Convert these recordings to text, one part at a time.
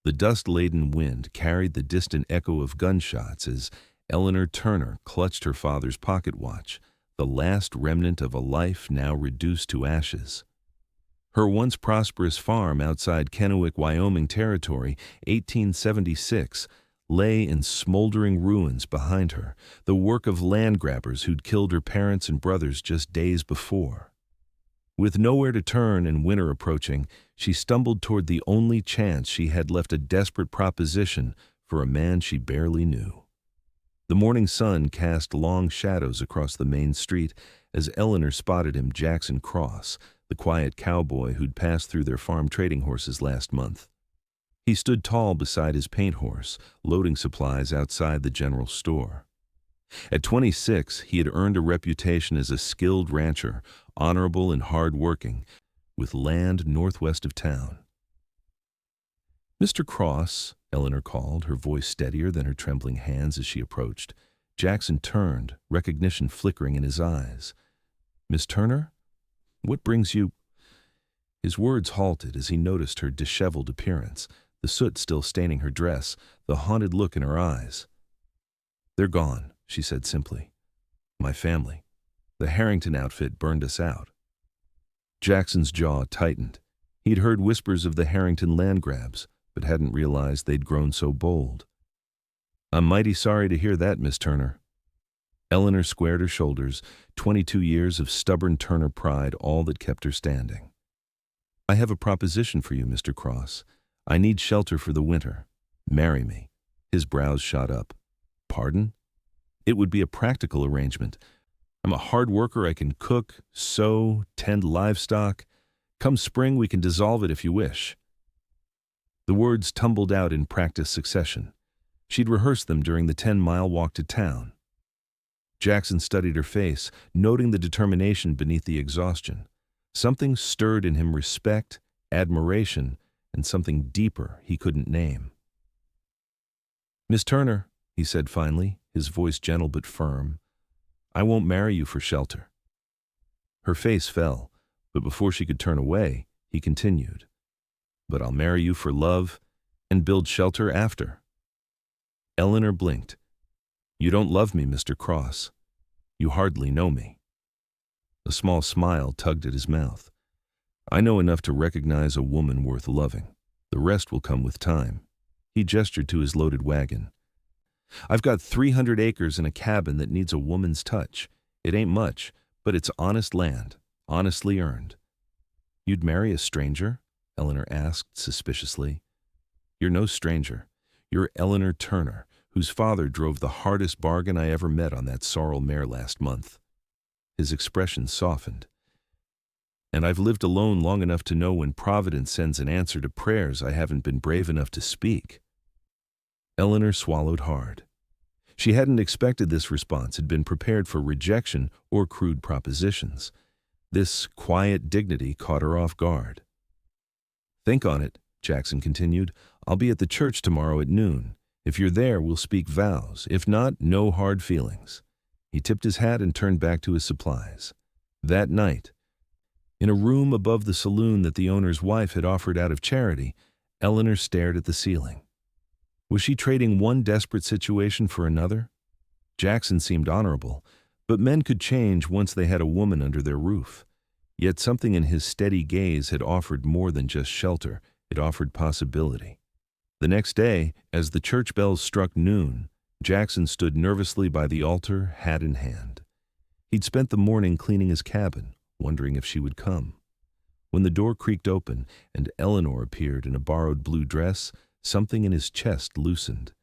The dust-laden wind carried the distant echo of gunshots as Eleanor Turner clutched her father's pocket watch, the last remnant of a life now reduced to ashes. Her once prosperous farm outside Kennewick, Wyoming Territory, 1876, lay in smoldering ruins behind her, the work of land grabbers who'd killed her parents and brothers just days before. With nowhere to turn and winter approaching, she stumbled toward the only chance she had left, a desperate proposition for a man she barely knew. The morning sun cast long shadows across the main street as Eleanor spotted him, Jackson Cross, the quiet cowboy who'd passed through their farm trading horses last month. He stood tall beside his paint horse, loading supplies outside the general store. At 26, he had earned a reputation as a skilled rancher, honorable and hard-working, with land northwest of town. "Mr. Cross," Eleanor called, her voice steadier than her trembling hands as she approached. Jackson turned, recognition flickering in his eyes. "Miss Turner? What brings you—" His words halted as he noticed her disheveled appearance, the soot still staining her dress, the haunted look in her eyes. "They're gone," she said simply. "My family. The Harrington outfit burned us out." Jackson's jaw tightened. He'd heard whispers of the Harrington land grabs, but hadn't realized they'd grown so bold. "I'm mighty sorry to hear that, Miss Turner." Eleanor squared her shoulders, 22 years of stubborn Turner pride, all that kept her standing. "I have a proposition for you, Mr. Cross. I need shelter for the winter. Marry me." His brows shot up. "Pardon?" "It would be a practical arrangement. I'm a hard worker. I can cook, sew, tend livestock. Come spring, we can dissolve it if you wish." The words tumbled out in practiced succession. She'd rehearsed them during the 10-mile walk to town. Jackson studied her face, noting the determination beneath the exhaustion. Something stirred in him: respect, admiration, and something deeper he couldn't name. "Miss Turner," he said finally, his voice gentle but firm, "I won't marry you for shelter." Her face fell, but before she could turn away, he continued, "But I'll marry you for love and build shelter after." Eleanor blinked. "You don't love me, Mr. Cross. You hardly know me." A small smile tugged at his mouth. "I know enough to recognize a woman worth loving. The rest will come with time." He gestured to his loaded wagon. "I've got 300 acres and a cabin that needs a woman's touch. It ain't much, but it's honest land, honestly earned." "You'd marry a stranger?" Eleanor asked suspiciously. "You're no stranger. You're Eleanor Turner, whose father drove the hardest bargain I ever met on that sorrel mare last month." His expression softened. "And I've lived alone long enough to know when Providence sends an answer to prayers I haven't been brave enough to speak." Eleanor swallowed hard. She hadn't expected this response, had been prepared for rejection or crude propositions. This quiet dignity caught her off guard. "Think on it," Jackson continued. "I'll be at the church tomorrow at noon. If you're there, we'll speak vows. If not, no hard feelings." He tipped his hat and turned back to his supplies. That night, in a room above the saloon that the owner's wife had offered out of charity, Eleanor stared at the ceiling. Was she trading one desperate situation for another? Jackson seemed honorable, but men could change once they had a woman under their roof. Yet something in his steady gaze had offered more than just shelter. It offered possibility. The next day, as the church bells struck noon, Jackson stood nervously by the altar, hat in hand. He'd spent the morning cleaning his cabin, wondering if she would come. When the door creaked open and Eleanor appeared in a borrowed blue dress, something in his chest loosened.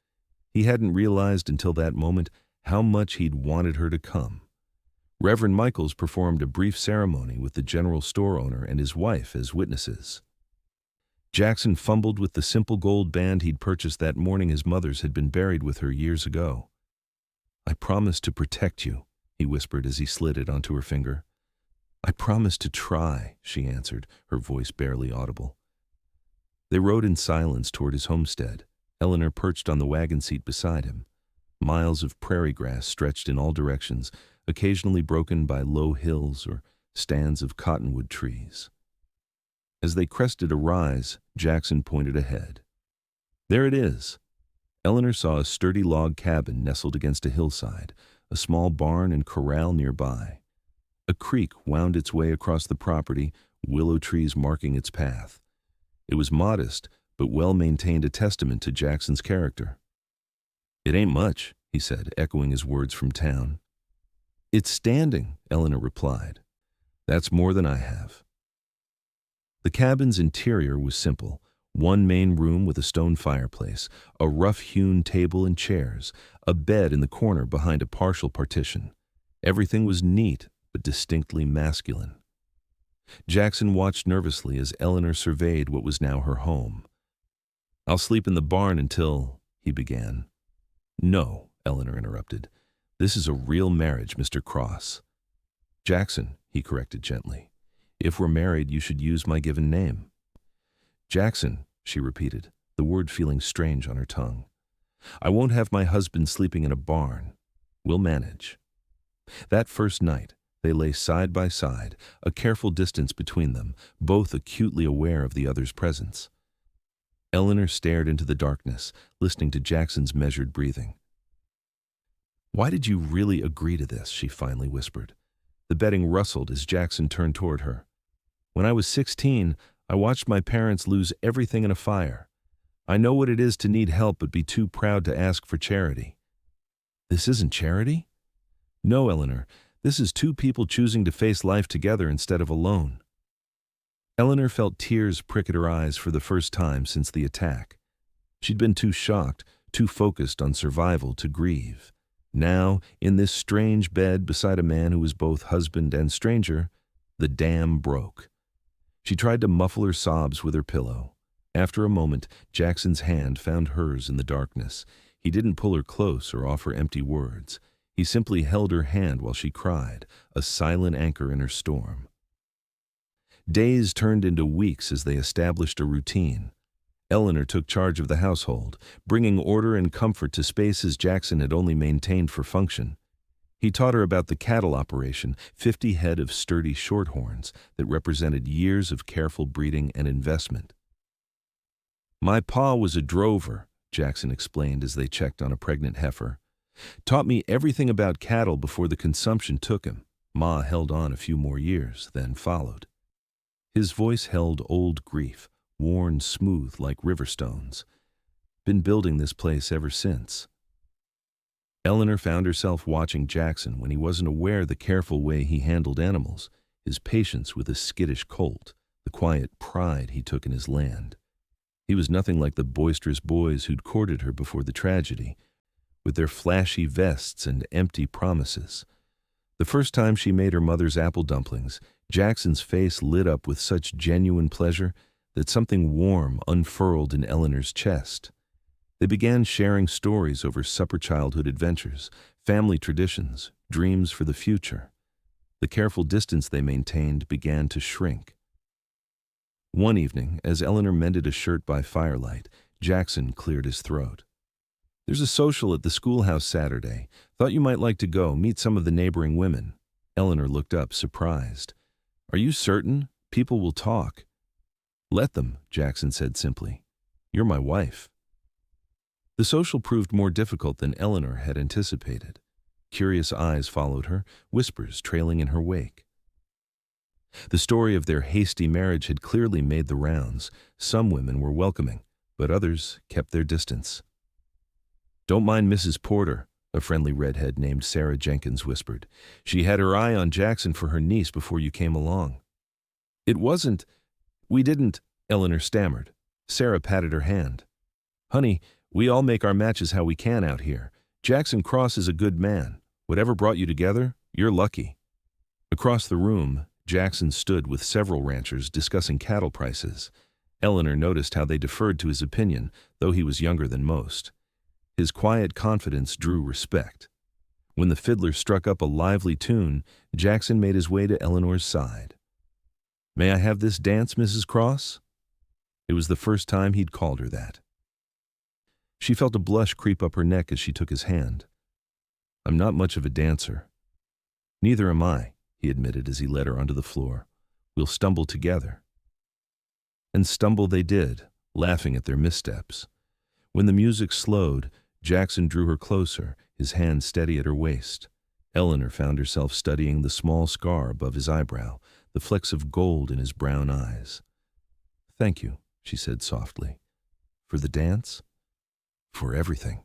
He hadn't realized until that moment how much he'd wanted her to come. Reverend Michaels performed a brief ceremony with the general store owner and his wife as witnesses. Jackson fumbled with the simple gold band he'd purchased that morning his mother's had been buried with her years ago. "I promise to protect you," he whispered as he slid it onto her finger. "I promise to try," she answered, her voice barely audible. They rode in silence toward his homestead, Eleanor perched on the wagon seat beside him. Miles of prairie grass stretched in all directions, occasionally broken by low hills or stands of cottonwood trees. As they crested a rise, Jackson pointed ahead. There it is. Eleanor saw a sturdy log cabin nestled against a hillside, a small barn and corral nearby. A creek wound its way across the property, willow trees marking its path. It was modest, but well-maintained, a testament to Jackson's character. "It ain't much," he said, echoing his words from town. "It's standing," Eleanor replied. "That's more than I have." The cabin's interior was simple. One main room with a stone fireplace, a rough-hewn table and chairs, a bed in the corner behind a partial partition. Everything was neat, but distinctly masculine. Jackson watched nervously as Eleanor surveyed what was now her home. "I'll sleep in the barn until," he began. "No," Eleanor interrupted. "This is a real marriage, Mr. Cross." "Jackson," he corrected gently. "If we're married, you should use my given name." "Jackson," she repeated, the word feeling strange on her tongue. "I won't have my husband sleeping in a barn. We'll manage." That first night, they lay side by side, a careful distance between them, both acutely aware of the other's presence. Eleanor stared into the darkness, listening to Jackson's measured breathing. "Why did you really agree to this?" she finally whispered. The bedding rustled as Jackson turned toward her. "When I was 16, I watched my parents lose everything in a fire. I know what it is to need help but be too proud to ask for charity." "This isn't charity?" "No, Eleanor. This is two people choosing to face life together instead of alone." Eleanor felt tears prick at her eyes for the first time since the attack. She'd been too shocked, too focused on survival to grieve. Now, in this strange bed beside a man who was both husband and stranger, the dam broke. She tried to muffle her sobs with her pillow. After a moment, Jackson's hand found hers in the darkness. He didn't pull her close or offer empty words. He simply held her hand while she cried, a silent anchor in her storm. Days turned into weeks as they established a routine. Eleanor took charge of the household, bringing order and comfort to spaces Jackson had only maintained for function. He taught her about the cattle operation, 50 head of sturdy shorthorns that represented years of careful breeding and investment. "My pa was a drover," Jackson explained as they checked on a pregnant heifer. "Taught me everything about cattle before the consumption took him. Ma held on a few more years, then followed." His voice held old grief, worn smooth like river stones. "Been building this place ever since." Eleanor found herself watching Jackson when he wasn't aware the careful way he handled animals, his patience with a skittish colt, the quiet pride he took in his land. He was nothing like the boisterous boys who'd courted her before the tragedy, with their flashy vests and empty promises. The first time she made her mother's apple dumplings, Jackson's face lit up with such genuine pleasure that something warm unfurled in Eleanor's chest. They began sharing stories over supper childhood adventures, family traditions, dreams for the future. The careful distance they maintained began to shrink. One evening, as Eleanor mended a shirt by firelight, Jackson cleared his throat. "There's a social at the schoolhouse Saturday. Thought you might like to go, meet some of the neighboring women." Eleanor looked up, surprised. "Are you certain? People will talk." "Let them," Jackson said simply. "You're my wife." The social proved more difficult than Eleanor had anticipated. Curious eyes followed her, whispers trailing in her wake. The story of their hasty marriage had clearly made the rounds. Some women were welcoming, but others kept their distance. "Don't mind Mrs. Porter," a friendly redhead named Sarah Jenkins whispered. "She had her eye on Jackson for her niece before you came along." We didn't," Eleanor stammered. Sarah patted her hand. "Honey, we all make our matches how we can out here. Jackson Cross is a good man. Whatever brought you together, you're lucky." Across the room, Jackson stood with several ranchers discussing cattle prices. Eleanor noticed how they deferred to his opinion, though he was younger than most. His quiet confidence drew respect. When the fiddler struck up a lively tune, Jackson made his way to Eleanor's side. "May I have this dance, Mrs. Cross?" It was the first time he'd called her that. She felt a blush creep up her neck as she took his hand. "I'm not much of a dancer." "Neither am I," he admitted as he led her onto the floor. "We'll stumble together." And stumble they did, laughing at their missteps. When the music slowed, Jackson drew her closer, his hand steady at her waist. Eleanor found herself studying the small scar above his eyebrow, the flecks of gold in his brown eyes. "Thank you," she said softly. "For the dance? For everything."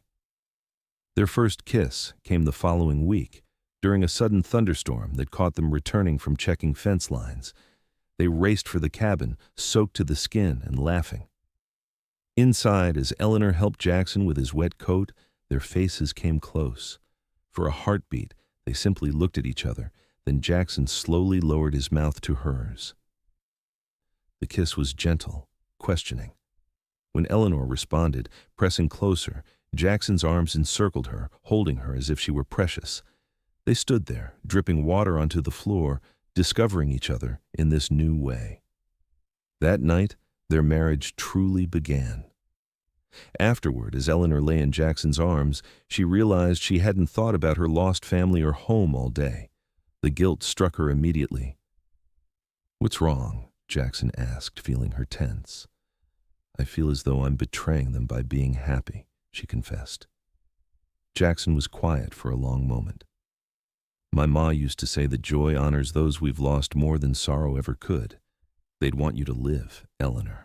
Their first kiss came the following week, during a sudden thunderstorm that caught them returning from checking fence lines. They raced for the cabin, soaked to the skin and laughing. Inside, as Eleanor helped Jackson with his wet coat, their faces came close. For a heartbeat, they simply looked at each other, then Jackson slowly lowered his mouth to hers. The kiss was gentle, questioning. When Eleanor responded, pressing closer, Jackson's arms encircled her, holding her as if she were precious. They stood there, dripping water onto the floor, discovering each other in this new way. That night, their marriage truly began. Afterward, as Eleanor lay in Jackson's arms, she realized she hadn't thought about her lost family or home all day. The guilt struck her immediately. "What's wrong?" Jackson asked, feeling her tense. "I feel as though I'm betraying them by being happy," she confessed. Jackson was quiet for a long moment. "My ma used to say that joy honors those we've lost more than sorrow ever could. They'd want you to live, Eleanor."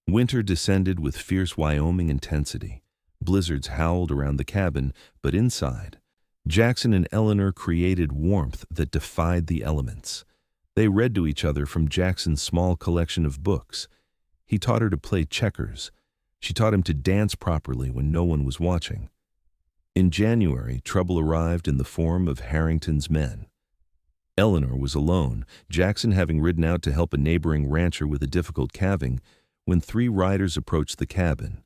Winter descended with fierce Wyoming intensity. Blizzards howled around the cabin, but inside, Jackson and Eleanor created warmth that defied the elements. They read to each other from Jackson's small collection of books. He taught her to play checkers. She taught him to dance properly when no one was watching. In January, trouble arrived in the form of Harrington's men. Eleanor was alone, Jackson having ridden out to help a neighboring rancher with a difficult calving, when 3 riders approached the cabin.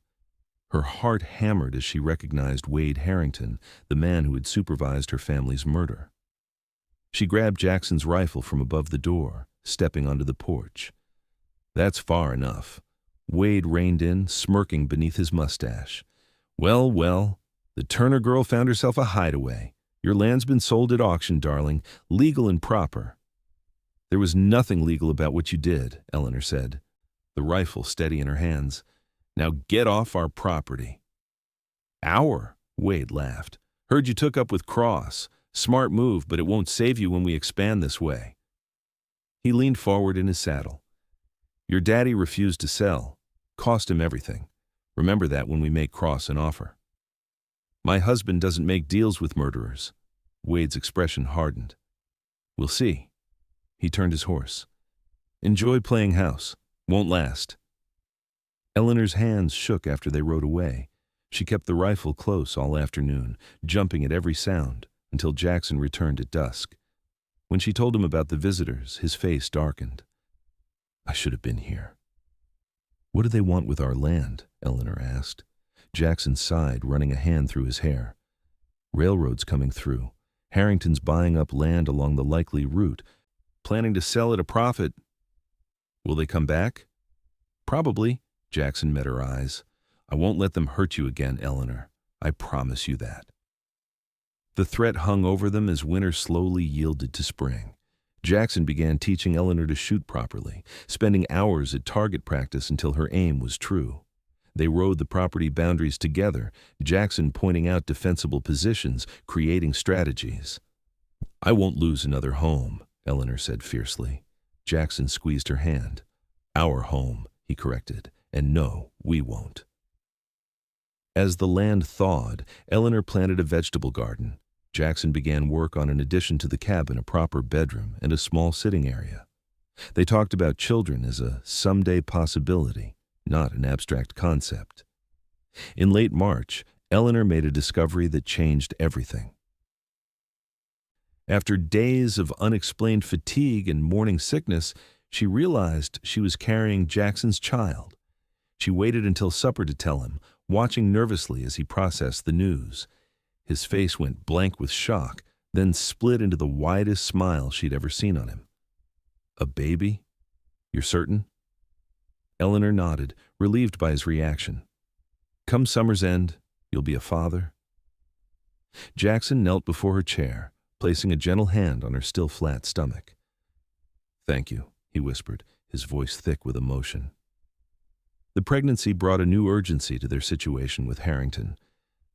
Her heart hammered as she recognized Wade Harrington, the man who had supervised her family's murder. She grabbed Jackson's rifle from above the door, stepping onto the porch. "That's far enough." Wade reined in, smirking beneath his mustache. "Well, well, the Turner girl found herself a hideaway. Your land's been sold at auction, darling, legal and proper." "There was nothing legal about what you did," Eleanor said, the rifle steady in her hands. "Now get off our property." "Our?" Wade laughed. "Heard you took up with Cross. Smart move, but it won't save you when we expand this way." He leaned forward in his saddle. "Your daddy refused to sell. Cost him everything. Remember that when we make Cross an offer." "My husband doesn't make deals with murderers." Wade's expression hardened. "We'll see." He turned his horse. "Enjoy playing house. Won't last." Eleanor's hands shook after they rode away. She kept the rifle close all afternoon, jumping at every sound, until Jackson returned at dusk. When she told him about the visitors, his face darkened. "I should have been here." "What do they want with our land?" Eleanor asked. Jackson sighed, running a hand through his hair. "Railroads coming through. Harrington's buying up land along the likely route, planning to sell at a profit." "Will they come back?" "Probably." Jackson met her eyes. "I won't let them hurt you again, Eleanor. I promise you that." The threat hung over them as winter slowly yielded to spring. Jackson began teaching Eleanor to shoot properly, spending hours at target practice until her aim was true. They rode the property boundaries together, Jackson pointing out defensible positions, creating strategies. "I won't lose another home," Eleanor said fiercely. Jackson squeezed her hand. "Our home," he corrected, "and no, we won't." As the land thawed, Eleanor planted a vegetable garden. Jackson began work on an addition to the cabin, a proper bedroom, and a small sitting area. They talked about children as a someday possibility, not an abstract concept. In late March, Eleanor made a discovery that changed everything. After days of unexplained fatigue and morning sickness, she realized she was carrying Jackson's child. She waited until supper to tell him, watching nervously as he processed the news. His face went blank with shock, then split into the widest smile she'd ever seen on him. "A baby? You're certain?" Eleanor nodded, relieved by his reaction. "Come summer's end, you'll be a father." Jackson knelt before her chair, placing a gentle hand on her still flat stomach. "Thank you," he whispered, his voice thick with emotion. The pregnancy brought a new urgency to their situation with Harrington.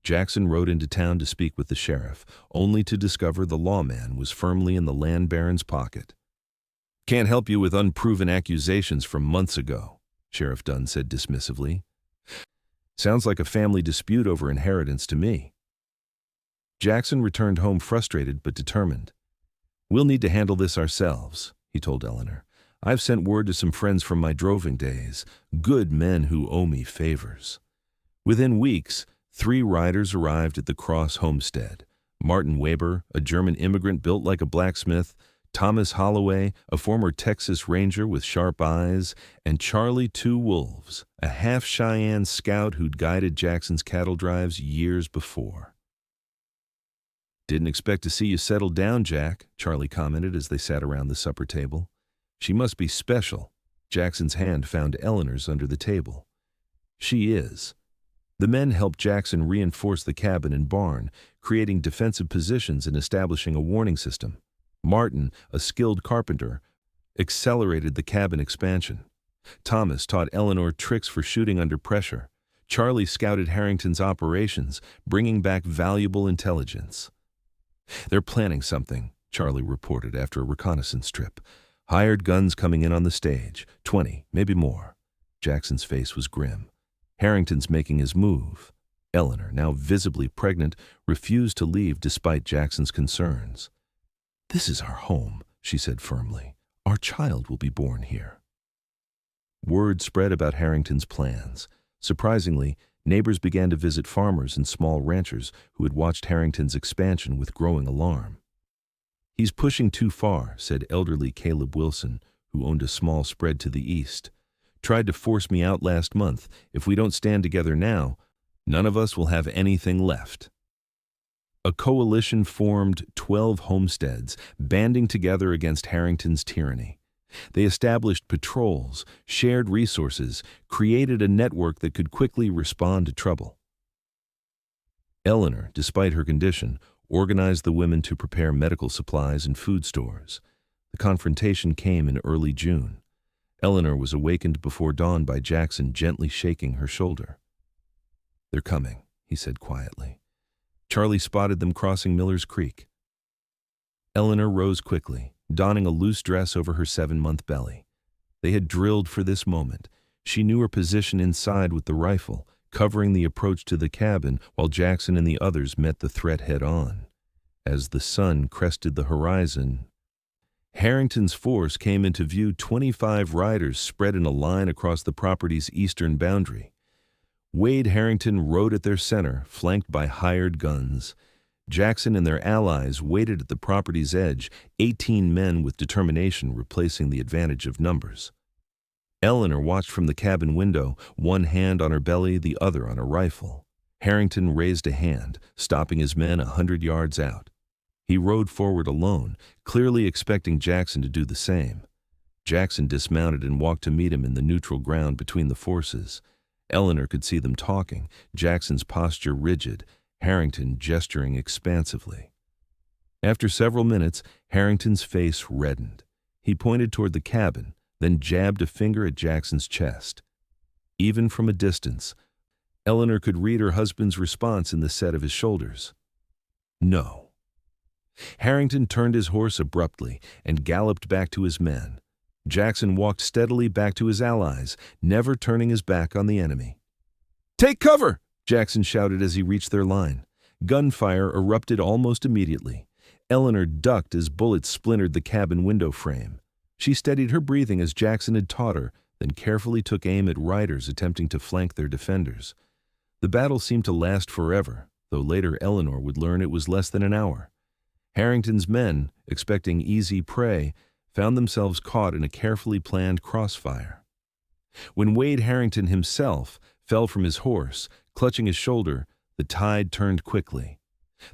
Jackson rode into town to speak with the sheriff, only to discover the lawman was firmly in the land baron's pocket. "Can't help you with unproven accusations from months ago," Sheriff Dunn said dismissively. "Sounds like a family dispute over inheritance to me." Jackson returned home frustrated but determined. "We'll need to handle this ourselves," he told Eleanor. "I've sent word to some friends from my droving days, good men who owe me favors." Within weeks, 3 riders arrived at the Cross homestead. Martin Weber, a German immigrant built like a blacksmith, Thomas Holloway, a former Texas Ranger with sharp eyes, and Charlie Two Wolves, a half-Cheyenne scout who'd guided Jackson's cattle drives years before. "Didn't expect to see you settle down, Jack," Charlie commented as they sat around the supper table. "She must be special." Jackson's hand found Eleanor's under the table. "She is." The men helped Jackson reinforce the cabin and barn, creating defensive positions and establishing a warning system. Martin, a skilled carpenter, accelerated the cabin expansion. Thomas taught Eleanor tricks for shooting under pressure. Charlie scouted Harrington's operations, bringing back valuable intelligence. "They're planning something," Charlie reported after a reconnaissance trip. "Hired guns coming in on the stage, 20, maybe more." Jackson's face was grim. Harrington's making his move. Eleanor, now visibly pregnant, refused to leave despite Jackson's concerns. "This is our home," she said firmly. "Our child will be born here." Word spread about Harrington's plans. Surprisingly, neighbors began to visit farmers and small ranchers who had watched Harrington's expansion with growing alarm. "He's pushing too far," said elderly Caleb Wilson, who owned a small spread to the east. "Tried to force me out last month. If we don't stand together now, none of us will have anything left." A coalition formed 12 homesteads, banding together against Harrington's tyranny. They established patrols, shared resources, created a network that could quickly respond to trouble. Eleanor, despite her condition, organized the women to prepare medical supplies and food stores. The confrontation came in early June. Eleanor was awakened before dawn by Jackson gently shaking her shoulder. "They're coming," he said quietly. Charlie spotted them crossing Miller's Creek. Eleanor rose quickly, donning a loose dress over her 7-month belly. They had drilled for this moment. She knew her position inside with the rifle, covering the approach to the cabin while Jackson and the others met the threat head-on. As the sun crested the horizon, Harrington's force came into view. 25 riders spread in a line across the property's eastern boundary. Wade Harrington rode at their center, flanked by hired guns. Jackson and their allies waited at the property's edge, 18 men with determination replacing the advantage of numbers. Eleanor watched from the cabin window, one hand on her belly, the other on a rifle. Harrington raised a hand, stopping his men 100 yards out. He rode forward alone, clearly expecting Jackson to do the same. Jackson dismounted and walked to meet him in the neutral ground between the forces. Eleanor could see them talking, Jackson's posture rigid, Harrington gesturing expansively. After several minutes, Harrington's face reddened. He pointed toward the cabin, then jabbed a finger at Jackson's chest. Even from a distance, Eleanor could read her husband's response in the set of his shoulders. "No." Harrington turned his horse abruptly and galloped back to his men. Jackson walked steadily back to his allies, never turning his back on the enemy. "Take cover!" Jackson shouted as he reached their line. Gunfire erupted almost immediately. Eleanor ducked as bullets splintered the cabin window frame. She steadied her breathing as Jackson had taught her, then carefully took aim at riders attempting to flank their defenders. The battle seemed to last forever, though later Eleanor would learn it was less than an hour. Harrington's men, expecting easy prey, found themselves caught in a carefully planned crossfire. When Wade Harrington himself fell from his horse, clutching his shoulder, the tide turned quickly.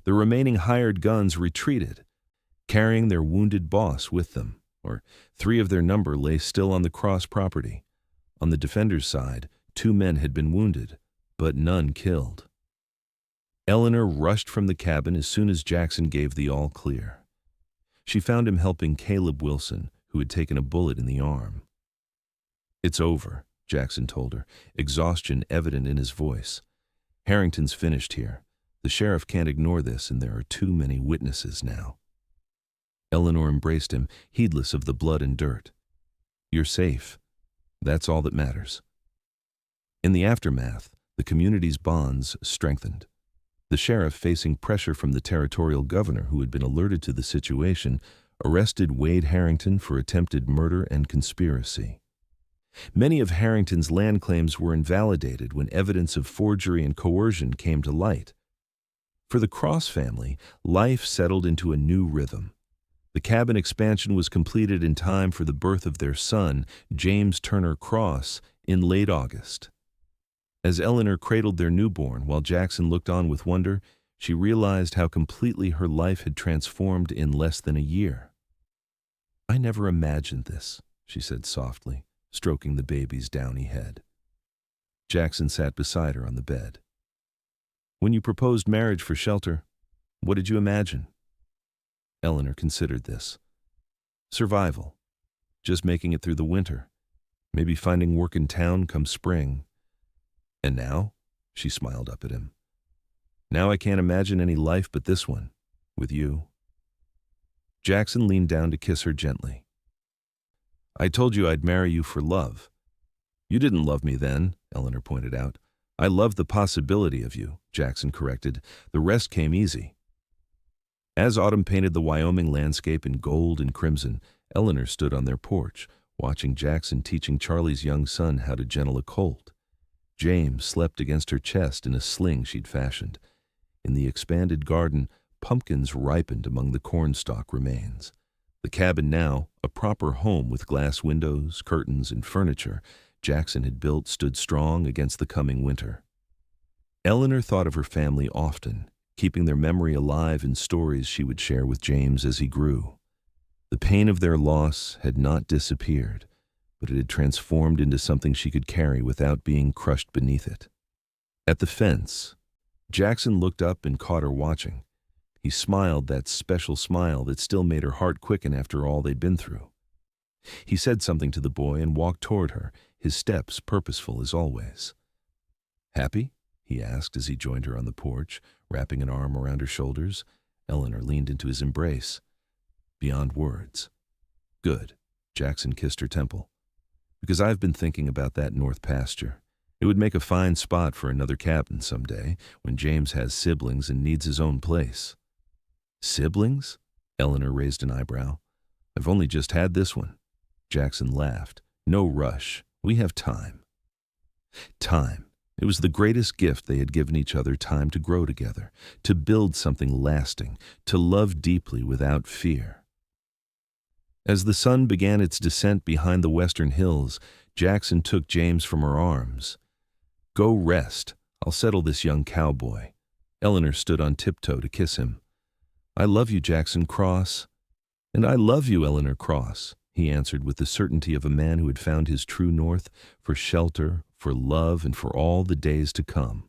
The remaining hired guns retreated, carrying their wounded boss with them, or 3 of their number lay still on the cross property. On the defenders' side, 2 men had been wounded, but none killed. Eleanor rushed from the cabin as soon as Jackson gave the all-clear. She found him helping Caleb Wilson, who had taken a bullet in the arm. "It's over," Jackson told her, exhaustion evident in his voice. "Harrington's finished here. The sheriff can't ignore this, and there are too many witnesses now." Eleanor embraced him, heedless of the blood and dirt. "You're safe. That's all that matters." In the aftermath, the community's bonds strengthened. The sheriff, facing pressure from the territorial governor who had been alerted to the situation, arrested Wade Harrington for attempted murder and conspiracy. Many of Harrington's land claims were invalidated when evidence of forgery and coercion came to light. For the Cross family, life settled into a new rhythm. The cabin expansion was completed in time for the birth of their son, James Turner Cross, in late August. As Eleanor cradled their newborn while Jackson looked on with wonder, she realized how completely her life had transformed in less than a year. "I never imagined this," she said softly, stroking the baby's downy head. Jackson sat beside her on the bed. "When you proposed marriage for shelter, what did you imagine?" Eleanor considered this. Survival. Just making it through the winter. Maybe finding work in town come spring. "And now?" She smiled up at him. "Now I can't imagine any life but this one, with you." Jackson leaned down to kiss her gently. "I told you I'd marry you for love." "You didn't love me then," Eleanor pointed out. "I loved the possibility of you," Jackson corrected. "The rest came easy." As autumn painted the Wyoming landscape in gold and crimson, Eleanor stood on their porch, watching Jackson teaching Charlie's young son how to gentle a colt. James slept against her chest in a sling she'd fashioned. In the expanded garden, pumpkins ripened among the cornstalk remains. The cabin now, a proper home with glass windows, curtains, and furniture Jackson had built, stood strong against the coming winter. Eleanor thought of her family often, keeping their memory alive in stories she would share with James as he grew. The pain of their loss had not disappeared, but it had transformed into something she could carry without being crushed beneath it. At the fence, Jackson looked up and caught her watching. He smiled, that special smile that still made her heart quicken after all they'd been through. He said something to the boy and walked toward her, his steps purposeful as always. "Happy?" he asked as he joined her on the porch, wrapping an arm around her shoulders. Eleanor leaned into his embrace. "Beyond words." "Good." Jackson kissed her temple. "Because I've been thinking about that north pasture. It would make a fine spot for another cabin someday, when James has siblings and needs his own place." "Siblings?" Eleanor raised an eyebrow. "I've only just had this one." Jackson laughed. "No rush. We have time." Time. It was the greatest gift they had given each other, time to grow together, to build something lasting, to love deeply without fear. As the sun began its descent behind the western hills, Jackson took James from her arms. "Go rest. I'll settle this young cowboy." Eleanor stood on tiptoe to kiss him. "I love you, Jackson Cross." "And I love you, Eleanor Cross," he answered with the certainty of a man who had found his true north, for shelter, for love, and for all the days to come.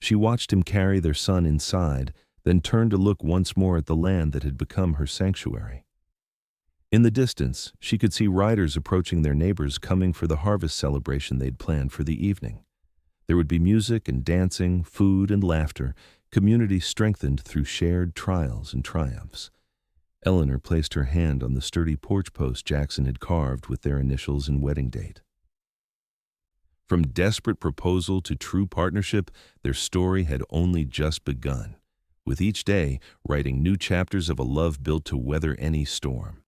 She watched him carry their son inside, then turned to look once more at the land that had become her sanctuary. In the distance, she could see riders approaching their neighbors coming for the harvest celebration they'd planned for the evening. There would be music and dancing, food and laughter, community strengthened through shared trials and triumphs. Eleanor placed her hand on the sturdy porch post Jackson had carved with their initials and wedding date. From desperate proposal to true partnership, their story had only just begun, with each day writing new chapters of a love built to weather any storm.